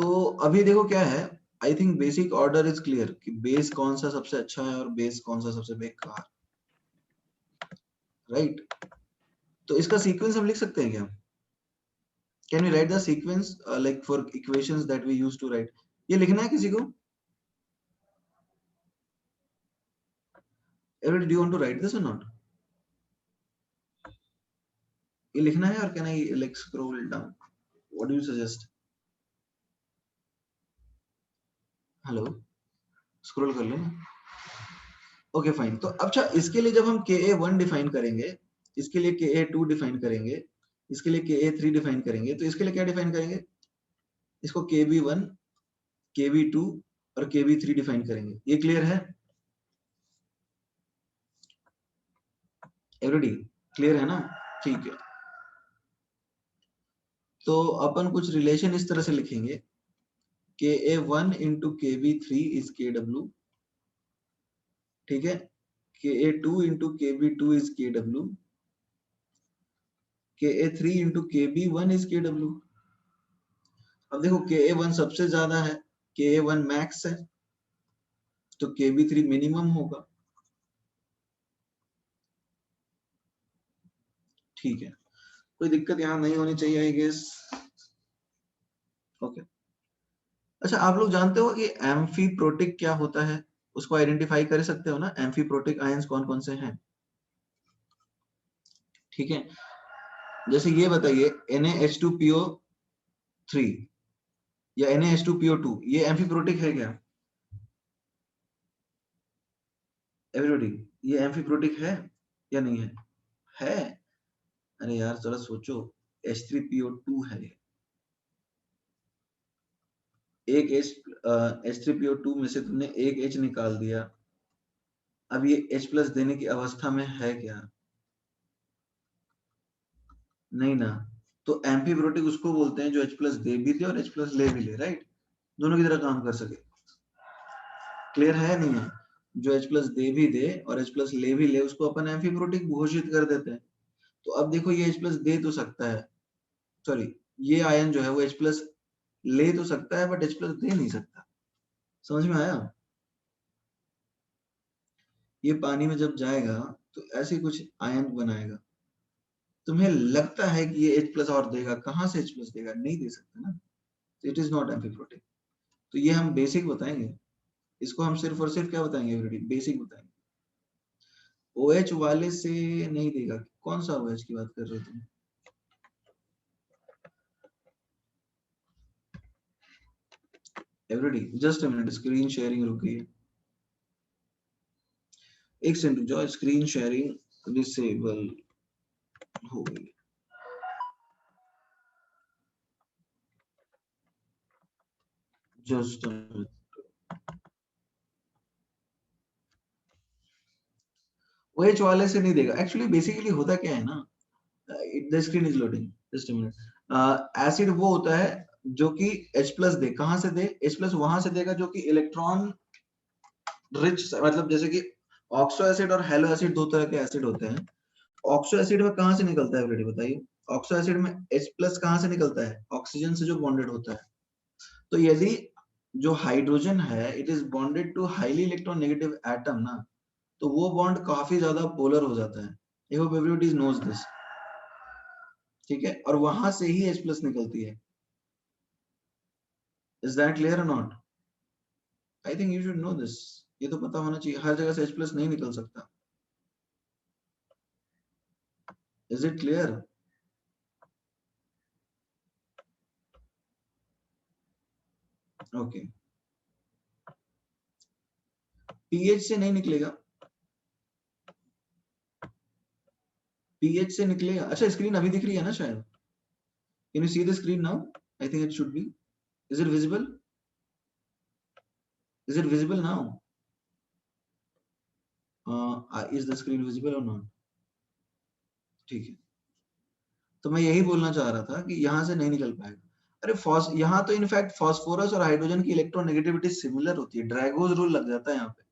तो अभी देखो क्या है, I think basic order is clear कि बेस कौन सा सबसे अच्छा है और बेस कौन सा सबसे बेकार, राइट? तो इसका सीक्वेंस हम लिख सकते हैं क्या? Can we write the sequence like for equations that we use to write? ये लिखना है किसी को? Everybody, do you want to write this or not? ये लिखना है, और can I like scroll down? What do you suggest? Hello, scroll कर लो ना। Okay fine. तो अच्छा, इसके लिए जब हम KA1 डिफाइन करेंगे, इसके लिए KA2 डिफाइन करेंगे, इसके लिए KA3 डिफाइन करेंगे, तो इसके लिए क्या डिफाइन करेंगे? इसको KB1, KB2 और KB3 डिफाइन करेंगे। ये क्लियर है? एवरीबॉडी क्लियर है ना? ठीक है। तो अपन कुछ रिलेशन इस तरह से लिखेंगे, KA1 into KB3 is KW, ठीक है? KA2 into KB2 is KW, KA3 into KB1 is KW। अब देखो KA1 सबसे ज्यादा है, KA1 मैक्स है, तो KB3 मिनिमम होगा, ठीक है? कोई दिक्कत यहाँ नहीं होनी चाहिए आई गेस। ओके। अच्छा, आप लोग जानते हो कि एम्फीप्रोटिक क्या होता है? उसको आइडेंटिफाई कर सकते हो ना, एम्फीप्रोटिक आयंस कौन कौन से हैं? ठीक है, जैसे ये बताइए NaH2PO3 या Na-H2PO2, ये एम्फीप्रोटिक है क्या? एवरीबॉडी, ये एम्फीप्रोटिक है या नहीं है? है? अरे यार जरा सोचो, H3PO2 है ये। एक H3PO2 में से तुमने एक H निकाल दिया, अब ये H प्लस देने की अवस्था में है क्या? नहीं ना। तो एम्फीप्रोटिक उसको बोलते हैं जो H प्लस दे भी दे और H प्लस ले भी ले, राइट? दोनों की तरह काम कर सके। क्लियर है नहीं है? जो H प्लस दे भी दे और H प्लस ले भी ले, उसको अपन एम्फीप्रोटिक घोषित कर देते हैं। तो अब देखो, ये H प्लस दे तो सकता है, सॉरी, ये आयन जो है वो H प्लस ले तो सकता है बट H प्लस दे नहीं सकता। समझ में आया? ये पानी में जब जाएगा तो ऐसे कुछ आयन बनाएगा। तुम्हें लगता है कि ये H प्लस और देगा, कहां से H प्लस देगा? नहीं दे सकता ना, तो इट इज नॉट एम्फीप्रोटिक। तो ये हम बेसिक बताएंगे, इसको हम सिर्फ और सिर्फ क्या बताएंगे एवरीबॉडी? बेसिक बताएंगे। OH वाले से नहीं देगा। कौन सा OH की बात कर रहे हो तुम? Everybody just a minute, screen sharing रुक गई है। एक सेकंड रुक जाओ, स्क्रीन शेयरिंग डिसेबल हो गई। जस्ट OH वाले से नहीं देगा। एक्चुअली बेसिकली होता क्या है ना, the screen is loading, just a minute. Acid वो होता है जो कि H प्लस दे, कहां से दे? H प्लस वहां से देगा जो कि इलेक्ट्रॉन रिच, मतलब जैसे कि ऑक्सो एसिड और हेलो एसिड, दो तरह के एसिड होते हैं। ऑक्सो एसिड में कहां से निकलता है एवरीबॉडी बताइए? ऑक्सो एसिड में H प्लस कहां से निकलता है? ऑक्सीजन से जो बॉन्डेड होता है। तो यदि जो हाइड्रोजन है it is bonded to highly electronegative atom ना, तो वो बॉन्ड काफी ज्यादा पोलर हो जाता है। I hope everybody knows this, ठीक है? और वहां से ही H प्लस निकलती है। इज दैट क्लियर और not? I think you should know this. ये तो पता होना चाहिए, हर जगह से H प्लस नहीं निकल सकता। Is it clear? Okay. PH से नहीं निकलेगा, पीएच से निकलेगा। अच्छा, स्क्रीन अभी दिख रही है ना शायद? Can you see the screen now? I think it should B. Is it visible? Is it visible now? Is the screen visible और नॉट? ठीक है। तो मैं यही बोलना चाह रहा था कि यहाँ से नहीं निकल पाएगा। अरे यहाँ तो इनफैक्ट फास्फोरस और हाइड्रोजन की इलेक्ट्रोनेगेटिविटी सिमिलर होती है, ड्रैगोज रूल लग जाता है यहाँ पे।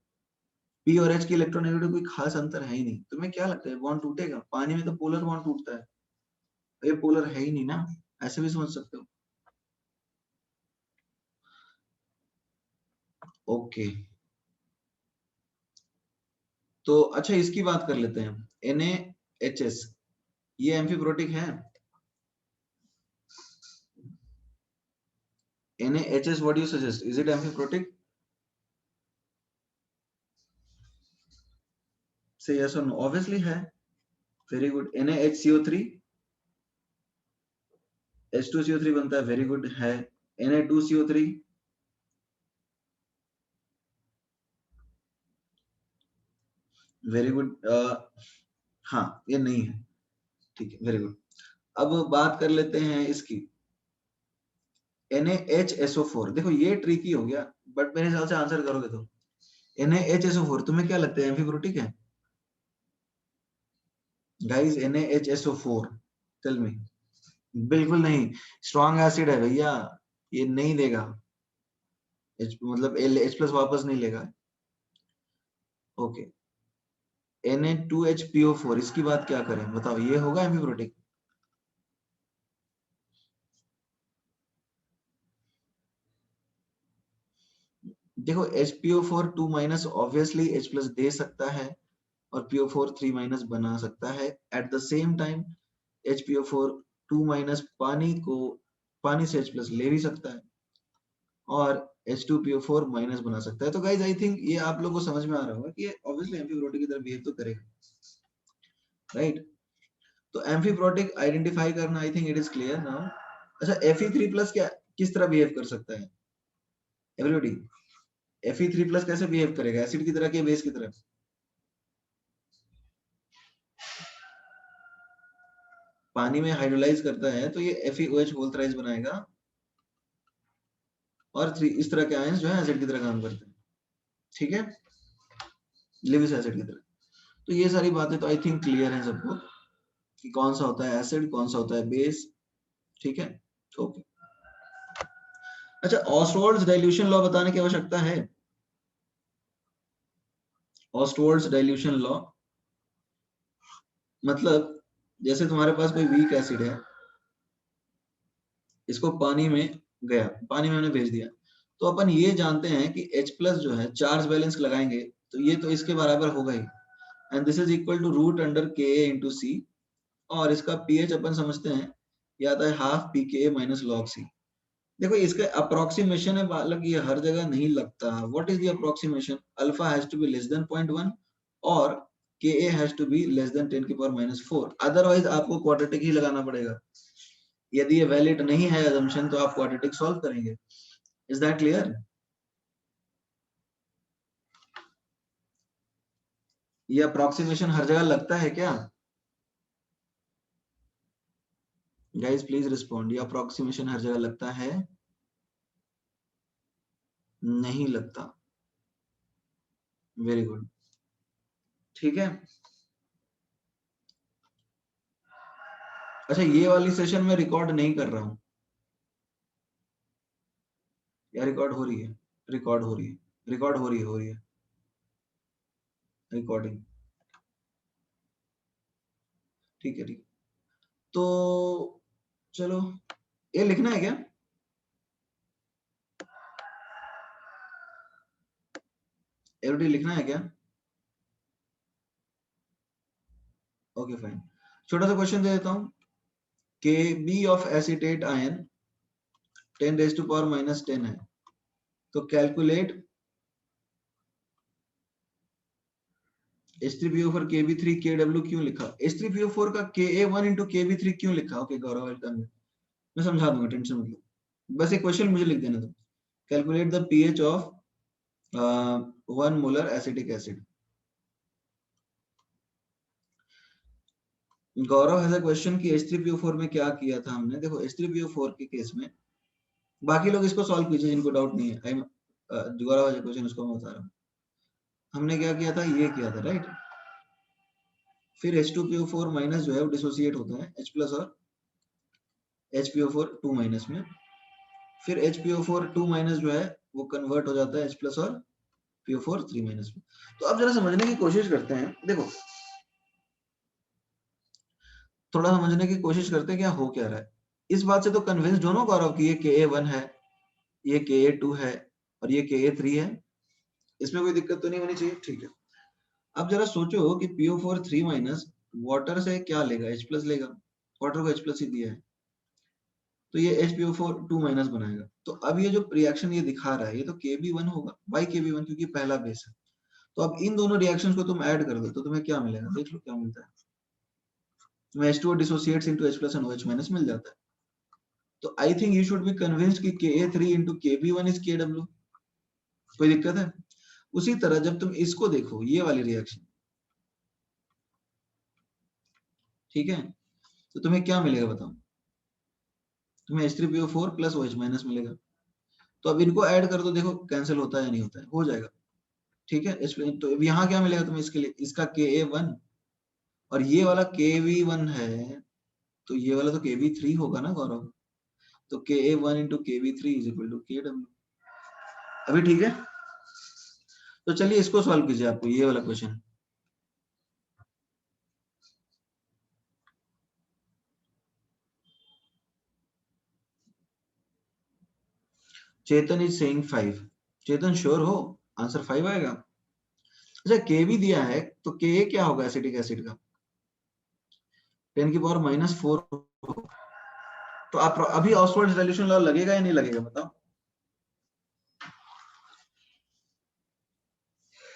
पी और एच की इलेक्ट्रोनेगेटिविटी कोई खास अंतर है ही नहीं। तुम्हें क्या लगता है बॉन्ड टूटेगा? पानी में तो पोलर बॉन्ड टूटता है, ये पोलर है ही नहीं ना, ऐसे भी समझ सकते हो। ओके, तो अच्छा इसकी बात कर लेते हैं। NaHS ये एम्फीप्रोटिक है? NaHS, what do you suggest? Is it amphiprotic? Say yes or no. Obviously है. Very good. NaHCO3, H2CO3 बनता है. Very good है. Na2CO3, very good. हाँ ये नहीं है. ठीक है, वेरी गुड. अब बात कर लेते हैं इसकी NaHSO4. देखो ये ट्रिकी हो गया, बट मेरे हिसाब से आंसर करोगे तुम. NaHSO4 तुम्हें क्या लगता है, एम्फीप्रोटिक है? Guys NaHSO4, tell me. बिल्कुल नहीं, स्ट्रॉन्ग एसिड है भैया, ये नहीं देगा. मतलब H प्लस वापस नहीं लेगा. ओके, Na2HPO4 इसकी बात क्या करें, बताओ ये होगा एम्फीप्रोटिक? देखो HPO4 2 minus obviously H plus दे सकता है, और PO4 3 माइनस बना सकता है. At the same time HPO4 2 minus पानी से H प्लस ले भी सकता है, और H2PO4 माइनस बना सकता है. तो गाइज आई थिंक ये आप लोगों को समझ में आ रहा होगा कि ये ऑब्वियसली एम्फीप्रोटिक की तरह बिहेव तो करेगा, राइट? तो एम्फीप्रोटिक आइडेंटिफाई करना, I think it is clear now. अच्छा, Fe3 प्लस क्या किस तरह बिहेव कर सकता है एवरीबॉडी? Fe3 प्लस कैसे बिहेव करेगा, एसिड की तरह कि बेस की तरह? पानी में हाइड्रोलाइज करता है तो ये FeOH होल थ्राइस बनाएगा, और इस तरह के आयंस जो है एसिड की तरह काम करते हैं. ठीक है, लिविस एसिड की तरह. तो ये सारी बातें तो आई थिंक क्लियर है सबको कि कौन सा होता है एसिड, कौन सा होता है बेस. ठीक है, ओके. अच्छा, ऑस्वाल्ड्स डाइल्यूशन लॉ बताने की आवश्यकता है? ऑस्वाल्ड्स डाइल्यूशन लॉ मतलब, जैसे तुम्हारे पास कोई वीक एसिड है, इसको पानी में गया, पानी में हमने भेज दिया, तो अपन ये जानते हैं कि H प्लस जो है चार्ज बैलेंस लगाएंगे तो ये तो इसके बराबर होगा ही, and this is equal to root under Ka into C, और इसका pH अपन समझते हैं ये आता है half pKa minus log C. देखो इसका अप्रोक्सीमेशन है बालक, ये हर जगह नहीं लगता. What is the approximation? Alpha has to be less than 0.1 और Ka has to be less than 10 की पावर -4, अदरवाइज आपको क्वाड्रेटिक ही लगाना पड़ेगा. यदि ये वैलिड नहीं है assumption तो आप क्वाड्रेटिक सॉल्व करेंगे. Is that clear? ये अप्रोक्सीमेशन हर जगह लगता है क्या? गाइस प्लीज रिस्पॉन्ड, ये अप्रोक्सीमेशन हर जगह लगता है? नहीं लगता. Very good. ठीक है. अच्छा, ये वाली सेशन में रिकॉर्ड नहीं कर रहा हूं या रिकॉर्ड हो रही है? रिकॉर्ड हो रही है, रिकॉर्ड हो रही है रिकॉर्डिंग. ठीक है, ठीक है. तो चलो, ये लिखना है क्या? एवरीडी लिखना है क्या? Okay fine. छोटा सा क्वेश्चन दे देता हूं. Kb of acetate ion 10 raise to power -10 है, तो कैलकुलेट H3PO4 Kb3 Kw क्यों लिखा? H3PO4 का Ka1 into Kb3 क्यों लिखा? ओके गौरव, वेलकम. मैं समझा दूंगा, टेंशन मत लो. बस एक क्वेश्चन मुझे लिख देना तुम. Calculate the pH of 1 molar acetic acid. Gaurav has a question कि H3PO4 में क्या किया था हमने. देखो H3PO4 के केस में, बाकी लोग इसको सॉल्व कीजिए जिनको डाउट नहीं है. गौरव हैज अ क्वेश्चन, उसको मैं बता रहा हूँ. हमने क्या किया था, ये किया था, राइट? फिर H2PO4 माइनस जो है वो डिसोसिएट होता है H प्लस और HPO4 2 माइनस में. फिर HPO4 2 माइनस जो है वो कन्वर्ट हो जाता है H प्लस और PO4 3 माइनस में. तो अब जरा समझने की कोशिश करते हैं. देखो थोड़ा समझने की कोशिश करते हैं क्या हो क्या रहा है. इस बात से तो कन्विंस दोनों गौरव कि ये Ka1 है, ये Ka2 है, और ये Ka3 है, इसमें कोई दिक्कत तो नहीं होनी चाहिए, ठीक है। अब जरा सोचो कि PO4 3 माइनस वाटर से क्या लेगा, H प्लस लेगा, वाटर को H प्लस ही दिया है, तो ये HPO4 2 माइनस बनाएगा। तो अब ये जो रिएक्शन ये दिखा रहा है ये तो KB1 होगा, वाई KB1 क्योंकि पहला बेस है। तो अब इन दोनों रिएक्शंस को तुम ऐड कर दो तो तुम्हें क्या मिलेगा, देख लो क्या मिलता है। तुम्हें H2O dissociates into H plus and OH minus मिल जाता है। तो I think you should be convinced कि Ka3 into KB1 is Kw। कोई दिक्कत है? उसी तरह जब तुम इसको देखो, ये वाली रिएक्शन, ठीक है, तो तुम्हें क्या मिलेगा बताओ, तुम्हें H3PO4 प्लस OH माइनस मिलेगा। तो अब इनको ऐड कर दो, देखो कैंसिल होता है या नहीं होता है, हो जाएगा, ठीक है। तो अब यहाँ क्या मिलेगा तुम्हें इसके लिए, इसका Ka1 और ये वाला Kv1 है, तो ये वाला तो Kv3 होगा ना गौरव, तो Ka1 into Kv3 is equal to Kw। अभी ठीक है, तो चलिए इसको सॉल्व कीजिए, आपको ये वाला question. Chetan is saying 5। Chetan sure हो आंसर 5 आएगा? अच्छा Kv दिया है तो Ka क्या होगा एसिटिक एसिड का, 10⁻⁻⁴। तो आप अभी ऑक्सफोर्ड रिजोल्यूशन लॉ लगेगा या नहीं लगेगा बताओ।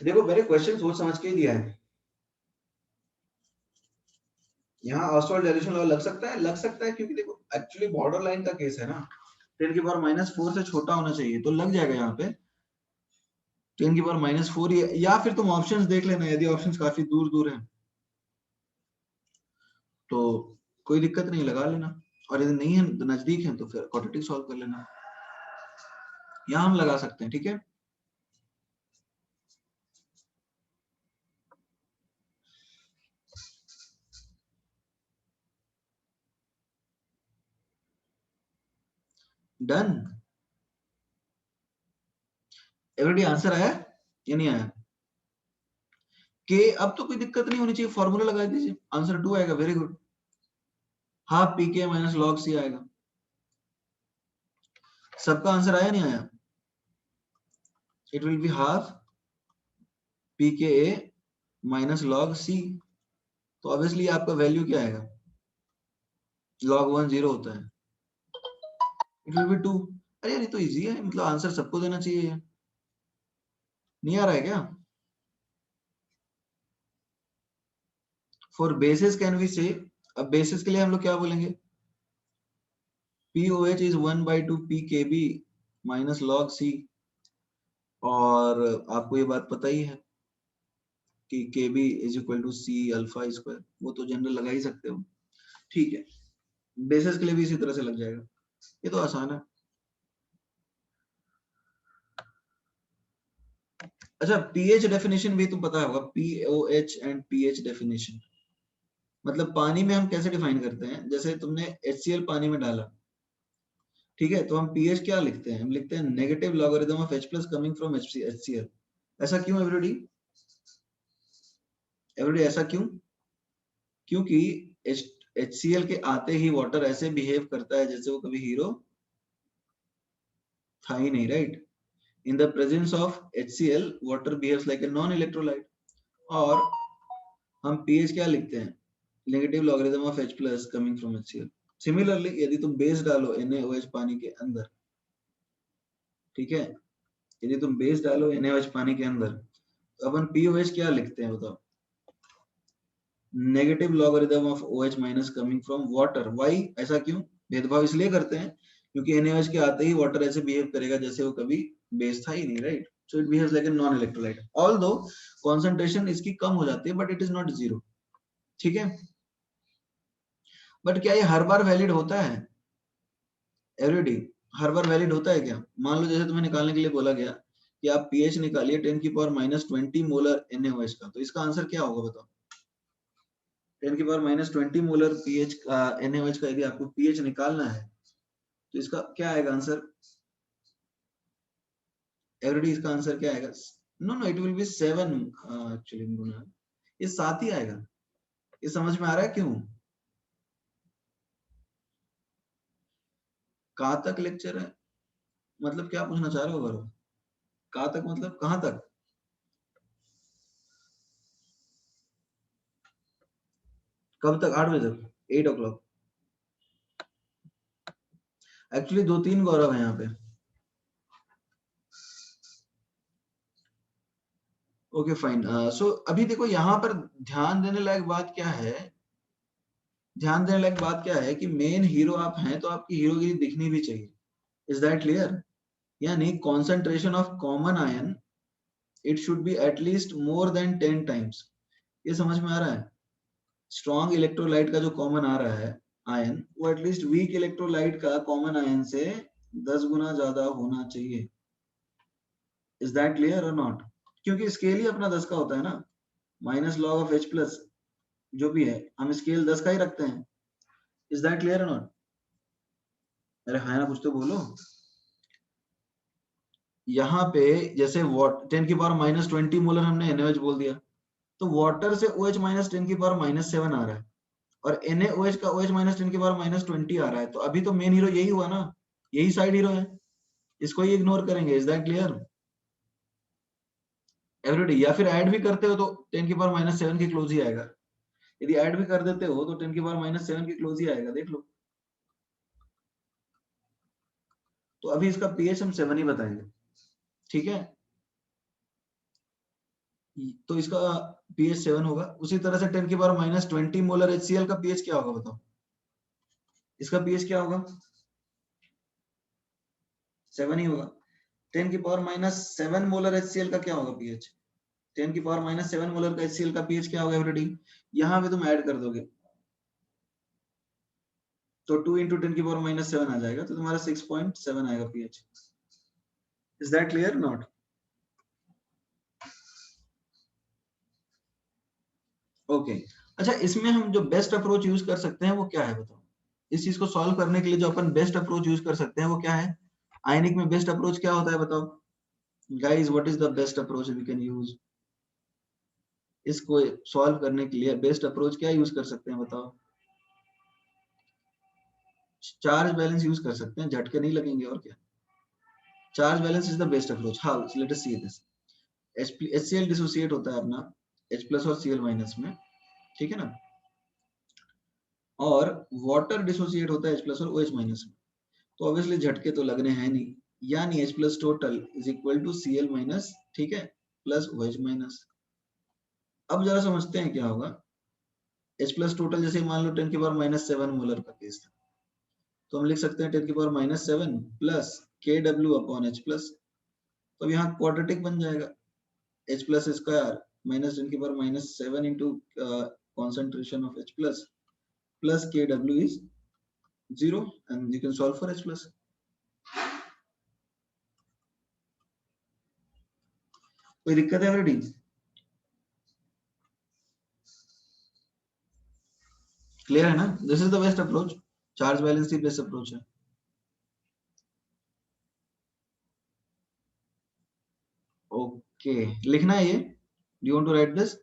देखो मेरे क्वेश्चन सोच समझ के ही दिया है, यहाँ ऑक्सफोर्ड रिजोल्यूशन लॉ लग सकता है क्योंकि देखो एक्चुअली बॉर्डर लाइन का केस है ना, 10⁻⁻⁴ से छोटा होना चाहिए, तो लग जाएगा यहाँ पे 10⁻⁻⁴, या फिर तुम ऑप्शंस देख लेना, यदि ऑप्शंस काफी दूर दूर है तो कोई दिक्कत नहीं, लगा लेना, और यदि नहीं है तो नजदीक है तो फिर क्वाड्रेटिक सॉल्व कर लेना, यहाँ हम लगा सकते हैं, ठीक है। डन, एवरीडी आंसर आया या नहीं आया? के अब तो कोई दिक्कत नहीं होनी चाहिए, फॉर्मूला लगा दीजिए, आंसर 2 आएगा, very good, half PK minus log C आएगा। सबका आंसर आया नहीं आया? It will be half PKa minus log C। तो ऑब्वियसली आपका वैल्यू क्या आएगा, log 1 0 होता है, इट विल बी 2। अरे यार ये तो इजी है, मतलब आंसर सबको देना चाहिए, नहीं आ रहा है क्या? फॉर बेसिस कैन वी से, अब बेसिस के लिए हम लोग क्या बोलेंगे, POH is 1/2 PKb minus log C। और आपको ये बात पता ही है कि Kb is equal to C alpha square, वो तो जनरल लगा ही सकते हो, ठीक है। बेसिस के लिए भी इसी तरह से लग जाएगा, ये तो आसान है। अच्छा पीएच डेफिनेशन भी तुम पता होगा, POH एंड पीएच डेफिनेशन, मतलब पानी में हम कैसे डिफाइन करते हैं, जैसे तुमने HCl पानी में डाला, ठीक है, तो हम पीएच क्या लिखते हैं, हम लिखते हैं negative logarithm of H plus coming from HCl। ऐसा क्यों एवरीडी, एवरीडी ऐसा क्यों? क्योंकि HCl के आते ही वाटर ऐसे बिहेव करता है जैसे वो कभी हीरो था ही नहीं, right. In the presence of HCl water behaves like a non electrolyte. और हम पीएच क्या लिखते हैं, negative logarithm of H plus coming from HCl। Similarly यदि तुम बेस डालो NaOH पानी के अंदर, ठीक है, यदि तुम बेस डालो NaOH पानी के अंदर, तो अपन POH क्या लिखते हैं बताओ, negative logarithm of OH minus coming from water. Why, ऐसा क्यों, भेदभाव इसलिए करते हैं क्योंकि NaOH के आते ही वाटर ऐसे बिहेव करेगा जैसे वो कभी बेस था ही नहीं, right. So it behaves like a non electrolyte, although concentration इसकी कम हो जाती है but it is not zero, ठीक है। बट क्या ये हर बार वैलिड होता है एवरीडी, हर बार वैलिड होता है क्या? मान लो जैसे तुम्हें निकालने के लिए बोला गया कि आप पीएच निकालिए 10⁻⁻20 मोलर NaOH का, तो इसका आंसर क्या होगा बताओ, 10⁻⁻20 मोलर पीएच का NaOH का यदि आपको पीएच निकालना है तो इसका क्या आएगा आंसर एवरीडी, इसका आंसर क्या आएगा? No no it will be 7 actually, ये 7 ही आएगा। ये समझ में आ रहा है क्यों? कहाँ तक लेक्चर है, मतलब क्या पूछना चाह रहे हो गौरव, कहाँ तक मतलब कहाँ तक? कब तक? 8 बजे तक, 8 o'clock। एक्चुअली 2-3 गौरव है यहाँ पे। Okay fine. सो अभी देखो यहाँ पर ध्यान देने लायक बात क्या है, ध्यान देने लायक बात क्या है कि मेन हीरो आप हैं तो आपकी हीरोगिरी दिखनी भी चाहिए। Is that clear? यानी concentration of common ion it should be at least more than 10 times. ये समझ में आ रहा है? स्ट्रॉन्ग इलेक्ट्रोलाइट का जो कॉमन आ रहा है आयन, वो एटलीस्ट वीक इलेक्ट्रोलाइट का कॉमन आयन से 10 गुना ज्यादा होना चाहिए। इज दैट क्लियर और नॉट? क्योंकि स्केल ही अपना 10 का होता है ना, minus log of H plus जो भी है, हम स्केल 10 का ही रखते हैं। इज दैट क्लियर और नॉट? अरे हाँ ना, कुछ तो बोलो। यहाँ पे जैसे 10 की पावर माइनस 20 मोलर हमने NaOH बोल दिया, तो वाटर से OH माइनस 10 की पावर माइनस 7 आ रहा है, और NaOH का OH माइनस 10 की पावर माइनस 20 आ रहा है। तो अभी तो मेन हीरो यही हुआ ना, यही साइड हीरो है, इसको ही इग्नोर करेंगे। Is that clear everybody? या फिर ऐड भी करते हो तो 10 की पावर माइनस 7 के क्लोज ही आएगा। यदि ऐड भी कर देते हो तो 10 की पावर माइनस 7 के क्लोज ही आएगा, देख लो। तो अभी इसका पीएच हम 7 ही बताएंगे, ठीक है? तो इसका पीएच 7 होगा। उसी तरह से 10 की पावर माइनस 20 मोलर HCl का पीएच क्या होगा बताओ? इसका पीएच क्या होगा? 7 ही होगा। 10 की पावर माइनस 7 मोलर HCl का क्या होगा पीएच? 10 की पावर माइनस 7 मोलर का HCl का पीएच क्या होगा एवरीबॉडी? यहाँ पे तुम ऐड कर दोगे तो 2 into 10 की पावर माइनस 7 आ जाएगा, तो तुम्हारा 6.7 आएगा pH. Is that clear not? Okay. अच्छा, इसमें हम जो बेस्ट अप्रोच यूज कर सकते हैं वो क्या है बताओ? इस चीज को सॉल्व करने के लिए जो अपन बेस्ट अप्रोच यूज कर सकते हैं वो क्या है? आयनिक में बेस्ट अप्रोच क्या होता है बताओ guys? What is the best approach we can use? इसको सॉल्व करने के लिए बेस्ट अप्रोच क्या यूज कर सकते हैं बताओ? चार्ज बैलेंस यूज कर सकते हैं, झटके नहीं लगेंगे और क्या। Charge balance is the best approach. How? Let us see this. HCl dissociate होता है अपना H प्लस और Cl माइनस में, ठीक है ना? और वाटर डिसोसिएट होता है H प्लस और OH माइनस में। तो ऑब्वियसली झटके तो लगने हैं नहीं, यानी H plus total is equal to Cl minus, ठीक है, प्लस OH माइनस। अब जरा समझते हैं क्या होगा। H प्लस टोटल जैसे मान लो 10 की पावर माइनस 7 मोलर का केस था, तो हम लिख सकते हैं 10 की power minus 7 plus KW upon H plus. तो यहाँ क्वाड्रेटिक बन जाएगा, H प्लस स्क्वायर माइनस 10 की power minus 7 into concentration of H plus KW is 0 and you can solve for H plus. कोई दिक्कत है ऑलरेडी? क्लियर है ना? This is the best approach, charge balance ही बेस्ट अप्रोच है। Okay, लिखना है ये? Do you want to write this?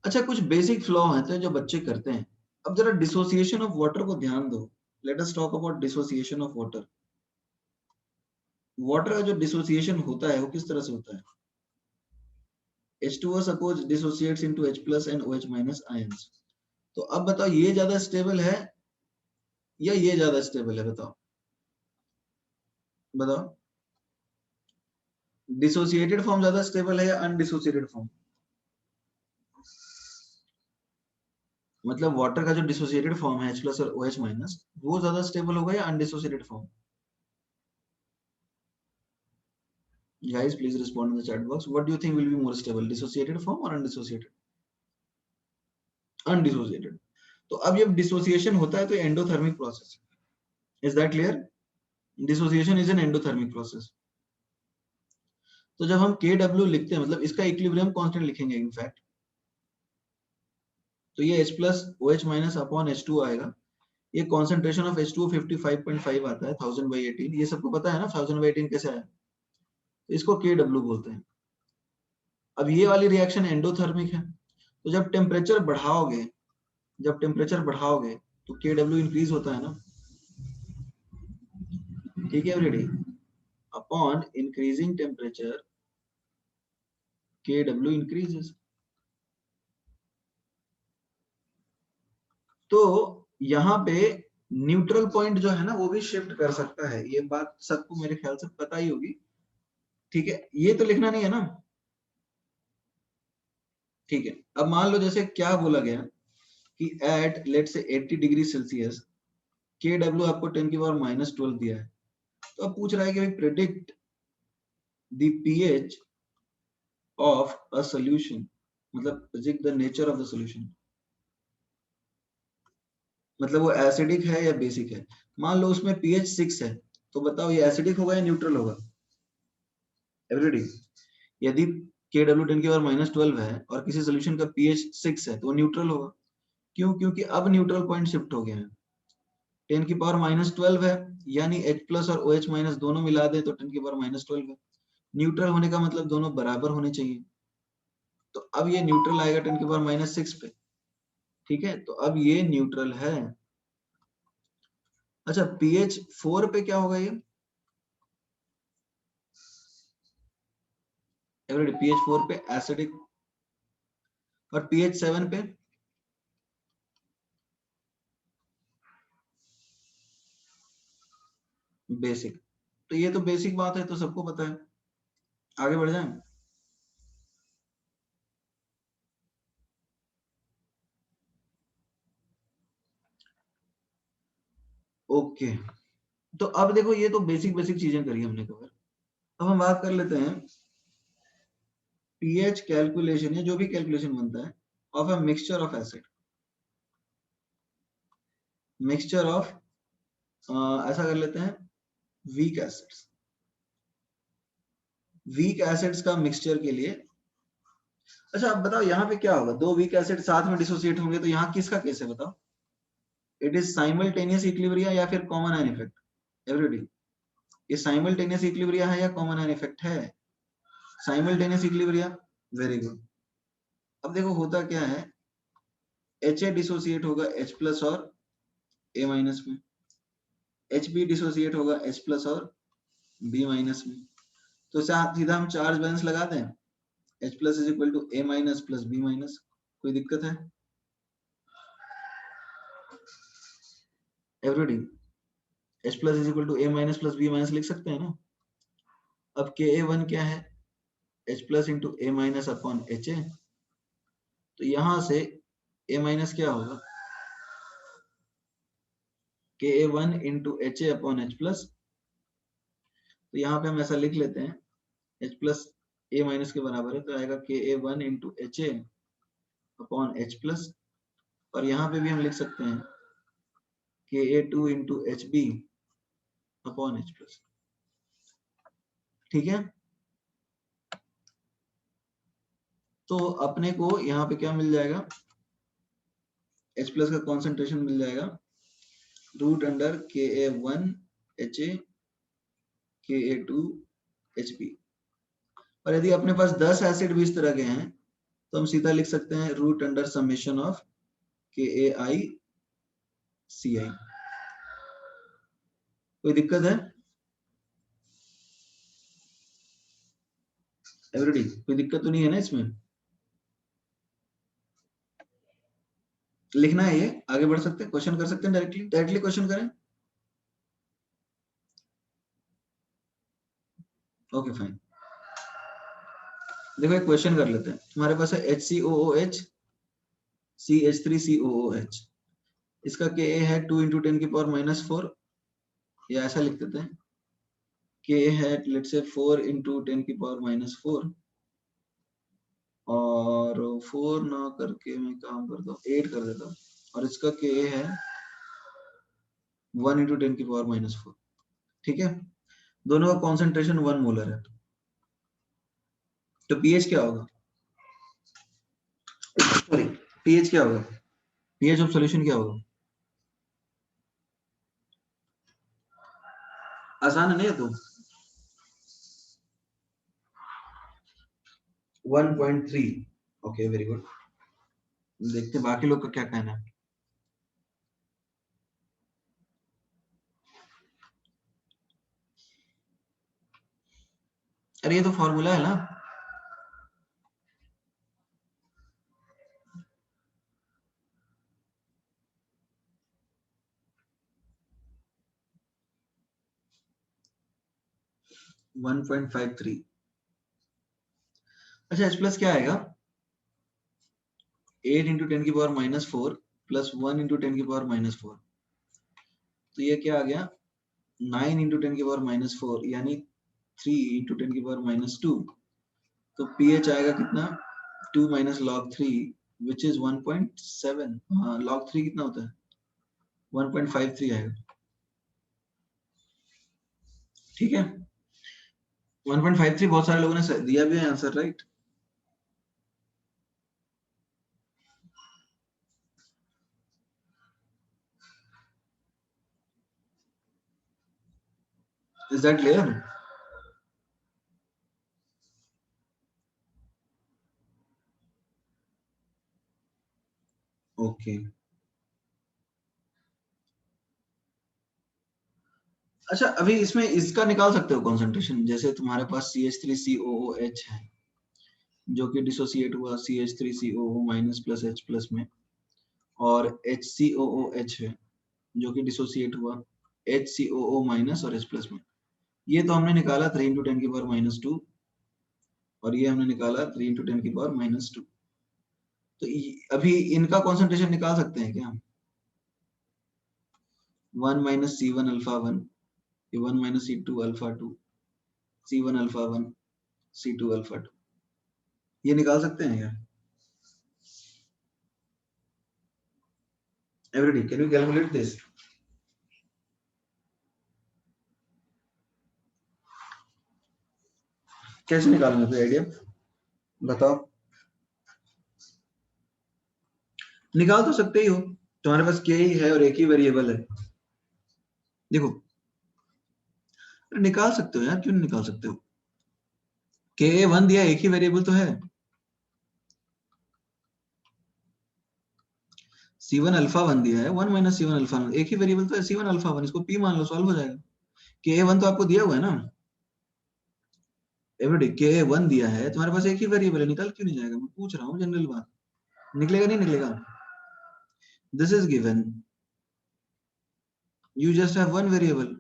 अच्छा, कुछ बेसिक फ्लॉ हैं जो बच्चे करते हैं। अब जरा डिसोसिएशन ऑफ वाटर को ध्यान दो। Let us talk about dissociation of water. Water का जो डिसोसिएशन होता है वो किस तरह से होता है? H2O suppose dissociates into H plus and OH minus ions। तो अब बताओ ये ज्यादा स्टेबल है या ये ज्यादा स्टेबल है? बताओ बताओ, डिसोसिएटेड फॉर्म ज्यादा स्टेबल है या अनडिसोसिएटेड फॉर्म? मतलब वाटर का जो डिसोसिएटेड फॉर्म है H प्लस और OH माइनस, वो ज्यादा स्टेबल होगा या undissociated form? Guys, please respond in the chat box. What do you think will be more stable, dissociated form or undissociated? Undissociated। तो अब जब डिसोसिएशन होता है तो एंडोथर्मिक प्रोसेस है। Is that clear? Dissociation is an endothermic process. तो जब हम KW लिखते हैं मतलब इसका इक्विलिब्रियम कांस्टेंट लिखेंगे इनफैक्ट, तो ये H plus OH minus upon H2 आएगा। ये कॉन्सेंट्रेशन ऑफ H2 55.5 आता है 1000/18। ये सबको पता है ना 1000/18 कैसे आया? तो इसको KW बोलते हैं। अब ये वाली रिएक्शन एंडोथर्मिक है, तो जब टेम्परेचर बढ़ाओगे, जब टेम्परेचर बढ़ाओगे तो KW इंक्रीज होता है ना, ठीक है एवरीडी? अब upon increasing temperature Kw increases। तो यहाँ पे न्यूट्रल पॉइंट जो है ना वो भी शिफ्ट कर सकता है, ये बात सबको मेरे ख्याल से पता ही होगी। ठीक है, ये तो लिखना नहीं है ना। ठीक है, अब मान लो जैसे क्या बोला गया कि एट लेट से 80 डिग्री सेल्सियस Kw आपको 10 की पावर -12 दिया है। तो अब पूछ रहा है कि predict the pH of a solution, मतलब predict the nature of the solution, मतलब वो एसिडिक है या बेसिक है। मान लो उसमें पीएच 6 है, तो बताओ ये एसिडिक होगा या न्यूट्रल होगा। एवरीबॉडी, यदि Kw 10 की पावर -12 है और किसी सॉल्यूशन का पीएच 6 है तो वो न्यूट्रल होगा। क्यों? क्योंकि अब न्यूट्रल पॉइंट शिफ्ट हो गया है। 10 की पावर -12 है, यानी H प्लस और OH माइनस दोनों मिला दे तो 10 की पावर -12 है। न्यूट्रल होने का मतलब दोनों बराबर होने चाहिए। तो अब ये न्यूट्रल आएगा 10 की पावर -6 पे। ठीक है, तो अब ये न्यूट्रल है। अच्छा, पीएच 4 पे क्या होगा ये? एवरीबॉडी, पीएच 4 पे एसिडिक, और पीएच 7 पे बेसिक। तो ये तो बेसिक बात है, तो सबको पता है। आगे बढ़ जाएं। ओके, तो अब देखो ये तो बेसिक बेसिक चीजें करी हमने कवर। अब हम बात कर लेते हैं पीएच कैलकुलेशन या जो भी कैलकुलेशन बनता है of a mixture of acid, mixture of, ऐसा कर लेते हैं वीक एसिड्स, वीक एसिड्स का मिक्सचर के लिए। अच्छा अब बताओ यहाँ पे क्या होगा, दो वीक एसिड साथ में डिसोसिएट होंगे तो यहाँ किसका केस है बताओ? इट इज साइमल्टेनियस इक्विलिब्रिया या फिर कॉमन आयन इफेक्ट? एवरीबॉडी, ये साइमल्टेनियस इक्विलिब्रिया है या कॉमन आयन इफेक्ट है? Simultaneous equilibria, very good. अब देखो होता क्या है, HA डिसोसिएट होगा H प्लस और A माइनस में, HB डिसोसिएट होगा H प्लस और B माइनस में। तो सीधा हम चार्ज बैलेंस लगा दें, H plus is equal to A minus plus B minus. कोई दिक्कत है? Everybody, H plus is equal to A minus plus B minus लिख सकते हैं ना। अब Ka1 क्या है? H plus into A minus upon HA। तो यहां से A माइनस क्या होगा? Ka1 into HA upon H plus. तो यहाँ पे हम ऐसा लिख लेते हैं, H प्लस A माइनस के बराबर है, तो आएगा Ka1 into HA upon H plus. और यहाँ पे भी हम लिख सकते हैं Ka2 into HB upon H plus. ठीक है, तो अपने को यहाँ पे क्या मिल जाएगा? H प्लस का कॉन्सेंट्रेशन मिल जाएगा root under Ka1 HA Ka2 HB। और यदि अपने पास 10 एसिड भी इस तरह के हैं तो हम सीधा लिख सकते हैं root under summation of KAI CI। कोई दिक्कत है? एवरीडी, कोई दिक्कत तो नहीं है ना इसमें? लिखना है ये, आगे बढ़ सकते हैं, क्वेश्चन कर सकते हैं, डायरेक्टली डायरेक्टली क्वेश्चन करें। ओके फाइन, देखो एक क्वेश्चन कर लेते हैं। तुम्हारे पास है HCOOH CH3COOH, इसका Ka है 2 इंटू 10 की पावर -4, या ऐसा लिख देते हैं Ka है लेट से 4 इंटू 10 की पावर -4, और 4 ना करके मैं काम करता हूँ 8 कर देता हूँ, और इसका Ka है 1 इंटू 10 की पावर -4। ठीक है, दोनों का कॉन्सेंट्रेशन 1 मोलर है। तो पीएच क्या होगा? सॉरी, पीएच क्या होगा? पीएच ऑफ सॉल्यूशन क्या होगा? आसान है नहीं है तो 1.3। ओके वेरी गुड, देखते बाकी लोग का क्या कहना है। अरे ये तो फॉर्मूला है ना। वन 1.53। अच्छा h प्लस क्या आएगा, 8 इंटू टेन की पावर -4 प्लस 1 इंटू टेन की पावर -4, तो ये क्या आ गया 9 इंटू टेन की पावर -4 यानी 3 इंटू टेन की पावर -2। तो pH आएगा कितना 2 माइनस लॉग 3 विच इज 1.7। हाँ लॉग 3 कितना होता है 1.53 आएगा। ठीक है 1.53 बहुत सारे लोगों ने दिया भी है answer right. Is that clear? Okay अच्छा अभी इसमें इसका निकाल सकते हो कॉन्सेंट्रेशन, जैसे तुम्हारे पास CH3COOH है जो कि डिसोसिएट हुआ CH3COO minus plus H plus में, और HCOOH है जो कि डिसोसिएट हुआ HCOO माइनस और H प्लस में। ये तो हमने निकाला 3 इंटू टेन की पावर -2 और ये हमने निकाला 3 इंटू टेन की पावर -2। तो अभी इनका कॉन्सेंट्रेशन निकाल सकते हैं क्या हम? 1 minus C1 alpha 1, 1 minus C2 alpha 2, C1 alpha 1, C2 alpha 2, ये निकाल सकते हैं क्या? Everybody, can you calculate this? कैसे निकालना, कोई आइडिया बताओ। निकाल तो सकते ही हो, तुम्हारे पास के ही है और एक ही वेरिएबल है। देखो निकाल सकते हो यार, क्यों नहीं निकाल सकते हो, के वन दिया, एक ही वेरिएबल तो है। C1 अल्फा 1 दिया है, 1 माइनस C1 अल्फा 1, एक ही वेरिएबल तो है C1 अल्फा 1, इसको P मान लो, सॉल्व हो जाएगा। के वन तो आपको दिया हुआ है ना, एवरीडे के वन दिया है, तुम्हारे पास एक ही वेरिएबल है, निकल क्यों नहीं जाएगा, मैं पूछ रहा हूँ जनरल बात, निकलेगा नहीं निकलेगा, this is given, you just have one variable.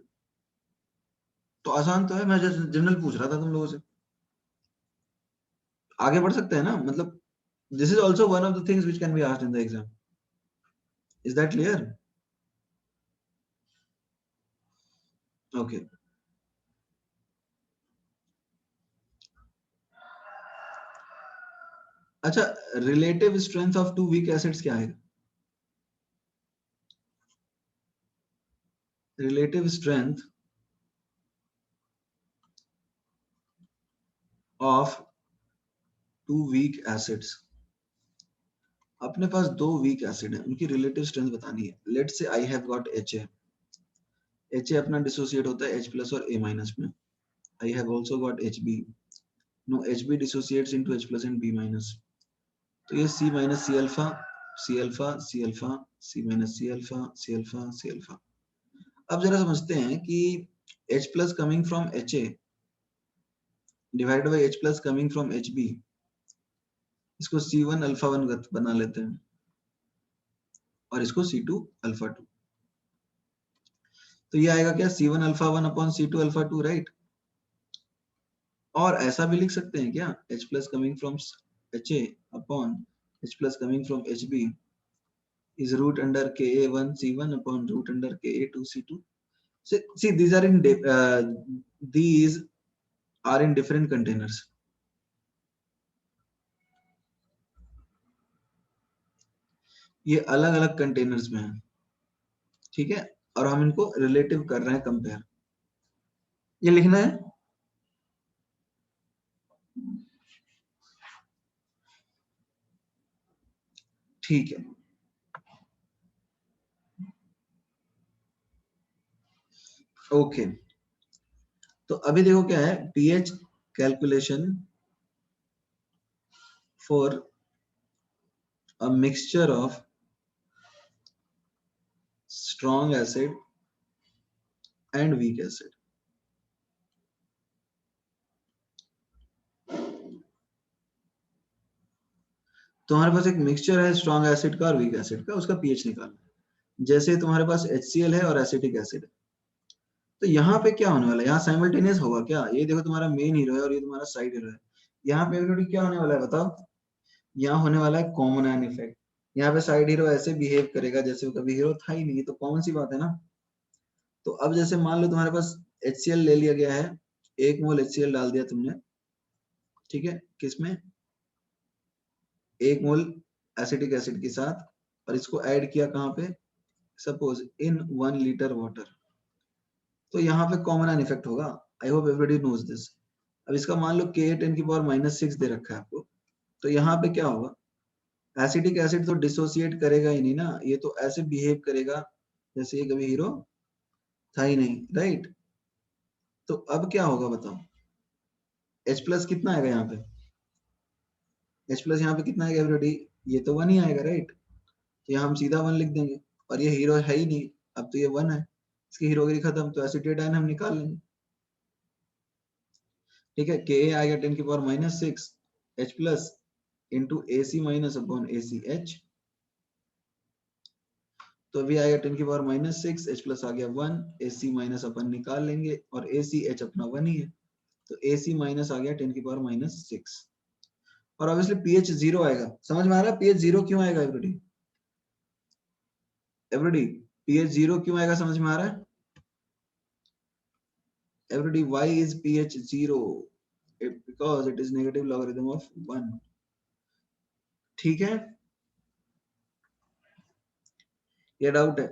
तो आसान तो है, मैं जस्ट जनरल पूछ रहा था तुम लोगों से, आगे बढ़ सकते हैं ना, मतलब this is also one of the things which can be asked in the exam. Is that clear? Okay अच्छा, relative strength of two weak acids क्या है? Relative strength of two weak acids, अपने पास दो वीक एसिड है, उनकी relative strength बतानी है। लेट से I have got HA, HA अपना डिसोसिएट होता है H प्लस और A माइनस में। I have also got HB, no HB dissociates into H plus and B minus, तो ये C minus C alpha, C alpha, C alpha, C minus C alpha, C alpha, C alpha। अब जरा समझते हैं कि H plus coming from HA divided by H plus coming from HB, इसको C1 alpha 1 बना लेते हैं और इसको C2 अल्फा 2, तो ये आएगा क्या C1 alpha 1 upon C2 alpha 2 right. और ऐसा भी लिख सकते हैं क्या, H plus coming from HA upon H plus coming from HB is root under Ka1 C1 upon root under Ka2 C2। See these are in different containers, ये अलग अलग कंटेनर्स में है, ठीक है, और हम इनको रिलेटिव कर रहे हैं, कंपेयर, ये लिखना है। ठीक है ओके, तो अभी देखो क्या है, pH calculation for a mixture of strong acid and weak acid। तुम्हारे पास एक मिक्सचर है स्ट्रॉन्ग एसिड का और वीक एसिड का, उसका पीएच निकालना है। जैसे तुम्हारे पास HCl है और एसिटिक एसिड है, तो यहाँ पे क्या होने वाला है, यहाँ साइमल्टेनियस होगा क्या? ये देखो तुम्हारा मेन हीरो है और ये तुम्हारा साइड हीरो है। यहाँ पे एवरीबॉडी क्या होने वाला है बताओ? यहाँ होने वाला है कॉमन आयन इफेक्ट। यहाँ पे साइड हीरो ऐसे बिहेव करेगा जैसे वो कभी हीरो था ही नहीं, तो कॉमन सी बात है ना। तो अब जैसे मान लो तुम्हारे पास HCl ले लिया गया है, 1 मोल HCl डाल दिया तुमने, ठीक है, किसमें? 1 मोल एसिटिक एसिड के साथ, और इसको ऐड किया कहाँ पे? Suppose in 1 litre water. तो यहाँ पे कॉमन आयन इफेक्ट होगा। I hope everybody knows this. अब इसका मान लो Ka 10⁻⁻6 दे रखा है आपको, तो यहाँ पे क्या होगा? एसिटिक एसिड तो डिसोसिएट करेगा ही नहीं ना, ये तो ऐसे बिहेव करेगा जैसे ये कभी हीरो था ही नहीं, राइट? तो अब क्या होगा बताओ? H प्लस कितना आएगा यहाँ पे? H प्लस यहाँ पे कितना आएगा एवरीबॉडी? ये तो 1 ही आएगा, राइट? तो यहाँ हम सीधा 1 लिख देंगे, और ये हीरो है ही नहीं, अब तो ये 1 है, इसकी हीरोगिरी खत्म, तो एसिटेट आयन हम निकाल लेंगे। ठीक है, Ka आएगा 10⁻⁻6 H plus into AC minus upon ACH, तो अभी आएगा 10⁻⁻6, H प्लस आ गया 1, AC माइनस अपन निकाल लेंगे, और ACH अपना 1 ही है, तो AC माइनस आ गया 10⁻⁻6, और ऑब्वियसली pH 0 आएगा। समझ में आ रहा है pH 0 क्यों आएगा एवरीबॉडी? एवरीबॉडी pH 0 क्यों आएगा, समझ में आ रहा है everybody? why is pH 0? Because it is negative logarithm of 1। ठीक है, ये डाउट है?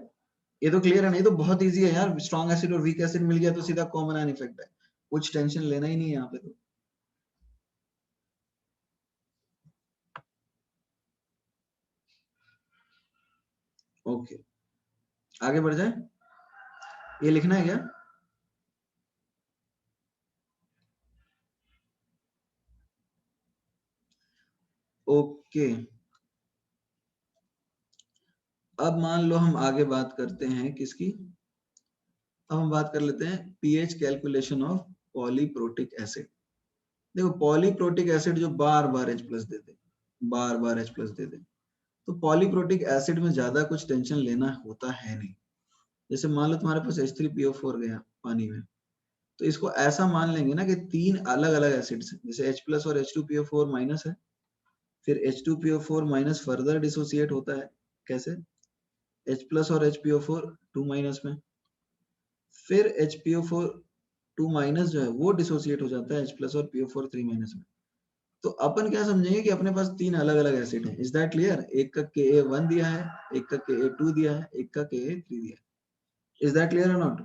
ये तो क्लियर है नहीं? तो बहुत इजी है यार, स्ट्रॉन्ग एसिड और वीक एसिड मिल गया तो सीधा कॉमन आयन इफेक्ट है, कुछ टेंशन लेना ही नहीं है यहाँ पे। तो ओके, आगे बढ़ जाए। ये लिखना है क्या? ओके, अब मान लो हम आगे बात करते हैं किसकी? अब हम बात कर लेते हैं pH calculation of polyprotic acid. देखो पॉलीप्रोटिक एसिड जो बार बार H प्लस दे दे, बार बार H प्लस दे दे, तो पॉलीप्रोटिक एसिड में ज्यादा कुछ टेंशन लेना होता है नहीं। जैसे मान लो तुम्हारे पास H3PO4 गया पानी में, तो इसको ऐसा मान लेंगे ना कि 3 अलग अलग एसिड्स हैं, जैसे H प्लस और H2PO4 माइनस है, फिर H2PO4 माइनस फर्दर डिसोसिएट होता है, कैसे? H प्लस और HPO4 2 माइनस में, फिर HPO4 2 माइनस जो है वो डिसोसिएट हो जाता है H प्लस और PO4 3 माइनस में। तो अपन क्या समझेंगे कि अपने पास 3 अलग अलग एसिड है। Is that clear? एक का Ka1 दिया है, एक का Ka2 दिया है, एक का Ka3 दिया है। इज दैट क्लियर और नॉट?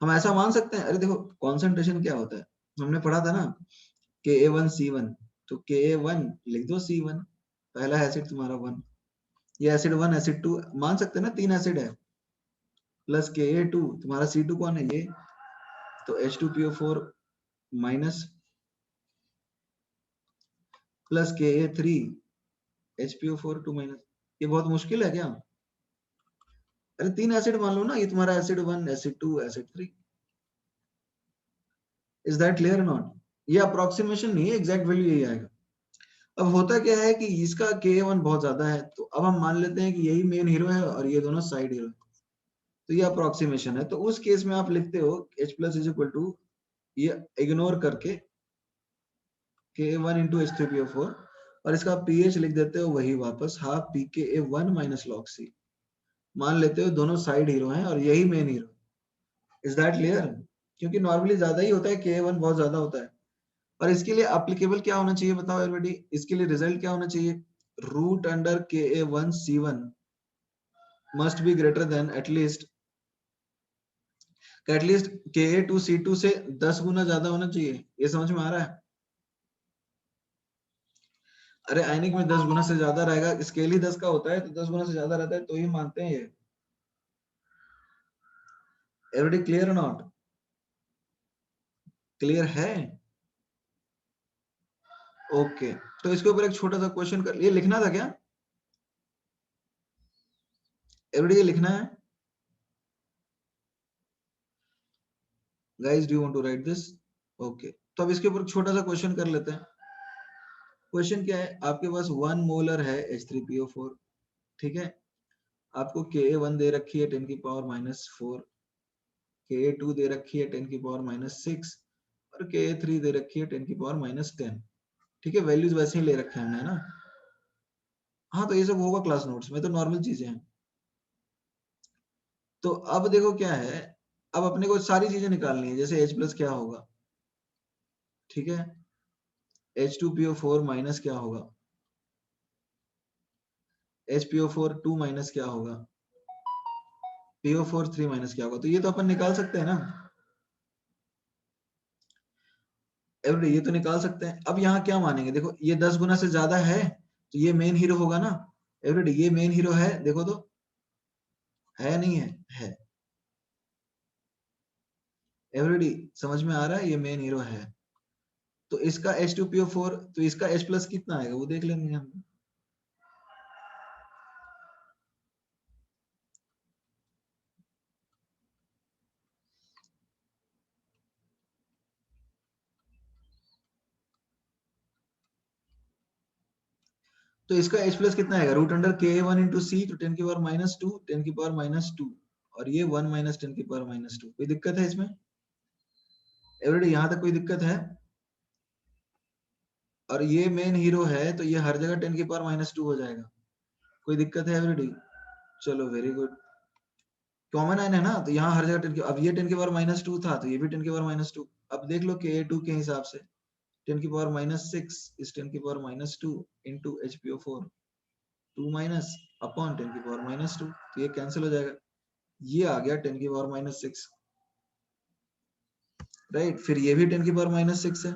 हम ऐसा मान सकते हैं, अरे देखो कॉन्सेंट्रेशन क्या होता है, हमने पढ़ा था ना, Ka1 C1, तो Ka1 लिख दो C1, पहला एसिड तुम्हारा 1, ये एसिड 1 एसिड 2 मान सकते हैं ना, 3 एसिड है, प्लस Ka2 तुम्हारा C2 कौन है ये, तो H2PO4 minus plus Ka3 HPO4 2 minus. ये बहुत मुश्किल है क्या? अरे 3 एसिड मान लो ना, ये तुम्हारा acid 1 acid 2 acid 3। Is that clear not? ये अप्रोक्सीमेशन नहीं है, एग्जैक्ट वैल्यू यही आएगा। अब होता क्या है कि इसका Ka1 बहुत ज्यादा है, तो अब हम मान लेते हैं कि यही मेन हीरो है और ये दोनों साइड हीरो है, तो ये अप्रोक्सीमेशन है। तो उस केस में आप लिखते हो H plus is equal to, ये इग्नोर करके Ka1 इंटू H3PO4, और इसका pH लिख देते हो वही वापस half pKa1 minus log C। मान लेते हो दोनों साइड हीरो हैं और यही main hero. Is that clear? क्योंकि नॉर्मली ज्यादा ही होता है, Ka1 बहुत ज्यादा होता है। और इसके लिए एप्लीकेबल क्या होना चाहिए बताओ एवरीबॉडी? इसके लिए रिजल्ट क्या होना चाहिए? Root under Ka1 C1 must be greater than at least Ka2 C2 से 10 गुना ज्यादा होना चाहिए। ये समझ में आ रहा है? अरे आयनिक में 10 गुना से ज्यादा रहेगा, स्केल ही 10 का होता है, तो 10 गुना से ज्यादा रहता है तो ही मानते हैं ये। Everybody clear not? क्लियर है? ओके, तो इसके ऊपर एक छोटा सा क्वेश्चन कर, ये लिखना था क्या एवरीबॉडी? ये लिखना है guys, do you want to write this? Okay, तो अब इसके ऊपर छोटा सा क्वेश्चन कर लेते हैं। क्वेश्चन क्या है, आपके पास 1 मोलर है H3PO4, ठीक है, आपको Ka1 दे रखी है 10 की पावर -4, Ka2 दे रखी है 10 की पावर -6 और Ka3 दे रखी है 10 की पावर -10, ठीक है, वैल्यूज वैसे ही ले रखे हैं हमने ना। हाँ, तो ये सब होगा क्लास नोट्स में, तो नॉर्मल चीजें हैं। तो अब देखो क्या है, अब अपने को सारी चीजें निकालनी है, जैसे H+ क्या होगा, ठीक है, H2PO4 माइनस क्या होगा, HPO4 2 माइनस क्या होगा, PO4 3 माइनस क्या होगा, तो ये तो अपन निकाल सकते हैं ना एवरीडे, ये तो निकाल सकते हैं। अब यहाँ क्या मानेंगे, देखो ये 10 गुना से ज्यादा है तो ये मेन हीरो होगा ना एवरीडे, ये मेन हीरो है, देखो तो है नहीं है एवरीडे, समझ में आ रहा है, ये मेन हीरो है। तो इसका H2PO4, तो इसका H+ कितना आएगा वो देख लेंगे हम। तो इसका H+ कितना आएगा, √Ka1 into C, तो 10 की पावर -2, 10 की पावर -2, और ये 1 - 10 की पावर -2। कोई दिक्कत है इसमें एवरीडे, यहाँ तक कोई दिक्कत है? और ये मेन हीरो है तो ये हर जगह 10 की पावर -2 हो जाएगा, कोई दिक्कत है एवरीडे? चलो वेरी गुड, कॉमन है ना, तो यहाँ हर जगह 10 की, अब ये 10 की पावर -2 था तो ये भी 10 की पावर -2। अब देख लो Ka2 के हिसाब से 10 की पावर -6 इस 10 की power -2 into HPO4 2 minus upon 10 की पावर -2, तो ये कैंसिल हो जाएगा, ये आ गया 10 की पावर -6, राइट। फिर ये भी 10 की पावर -6 है,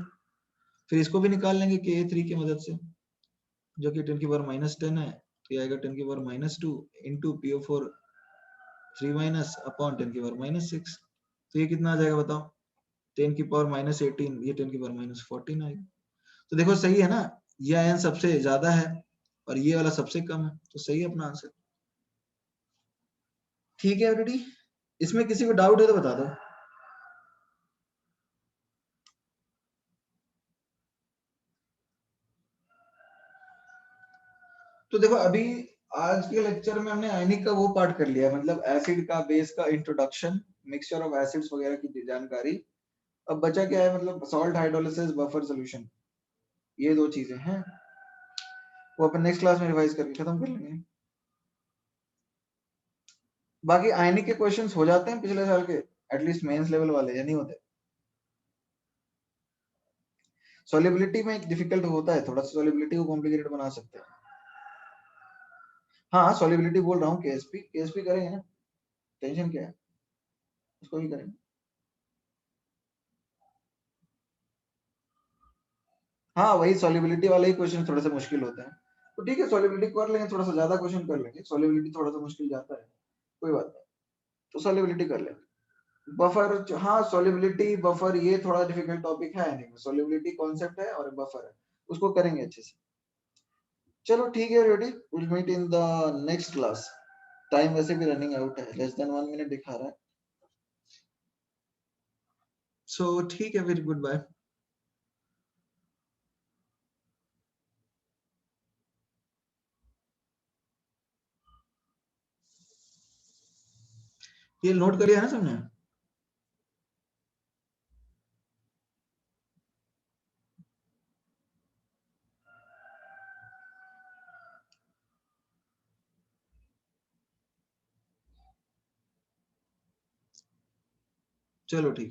फिर इसको भी निकाल लेंगे Ka3 की मदद से, जो कि 10 की पावर -10 है, तो ये आएगा 10 की power -2 into PO4 3 minus upon 10 की पावर -6, तो ये कितना आ जाएगा बताओ, 10 की पावर -18, ये 10 की पावर -14 आएगा। तो देखो सही है ना, ये आयन सबसे ज्यादा है और ये वाला सबसे कम है, तो सही है अपना आंसर। ठीक है एवरीडी, इसमें किसी को डाउट है तो बता दो। तो देखो अभी आज के लेक्चर में हमने आयनिक का वो पार्ट कर लिया, मतलब एसिड का, बेस का इंट्रोडक्शन, मिक्सचर ऑफ एसिड्स वगैरह की जानकारी। अब बचा क्या है, मतलब सॉल्ट हाइड्रोलिसिस, बफर सॉल्यूशन, ये दो चीजें हैं, वो अपन नेक्स्ट क्लास में रिवाइज करके खत्म कर लेंगे। बाकी आयनिक के क्वेश्चंस हो जाते हैं पिछले साल के, एटलीस्ट मेंस लेवल वाले, या नहीं होते? सॉल्युबिलिटी में डिफिकल्ट होता है थोड़ा सा, सॉल्युबिलिटी को कॉम्प्लिकेटेड बना सकते हैं। हाँ सॉल्युबिलिटी बोल रहा हूँ, केएसपी करेंगे ना, टेंशन क्या है, उसको ही करेंगे। हाँ वही सॉल्युबिलिटी वाले ही क्वेश्चन थोड़े से मुश्किल होते हैं, तो ठीक है सॉल्युबिलिटी कर लेंगे, थोड़ा सा ज्यादा क्वेश्चन कर लेंगे, सॉल्युबिलिटी थोड़ा सा मुश्किल जाता है, कोई बात नहीं, तो सॉल्युबिलिटी कर लेंगे। बफर, हाँ सॉल्युबिलिटी बफर ये थोड़ा डिफिकल्ट टॉपिक है, नहीं सॉल्युबिलिटी कॉन्सेप्ट है और बफर है, उसको करेंगे अच्छे से। चलो ठीक है ready, will meet in the next class. Time वैसे भी रनिंग आउट है, लेस देन 1 मिनट दिखा रहा है, सो ठीक है, वेरी गुड बाय। ये नोट कर लिया ना सबने? चलो ठीक।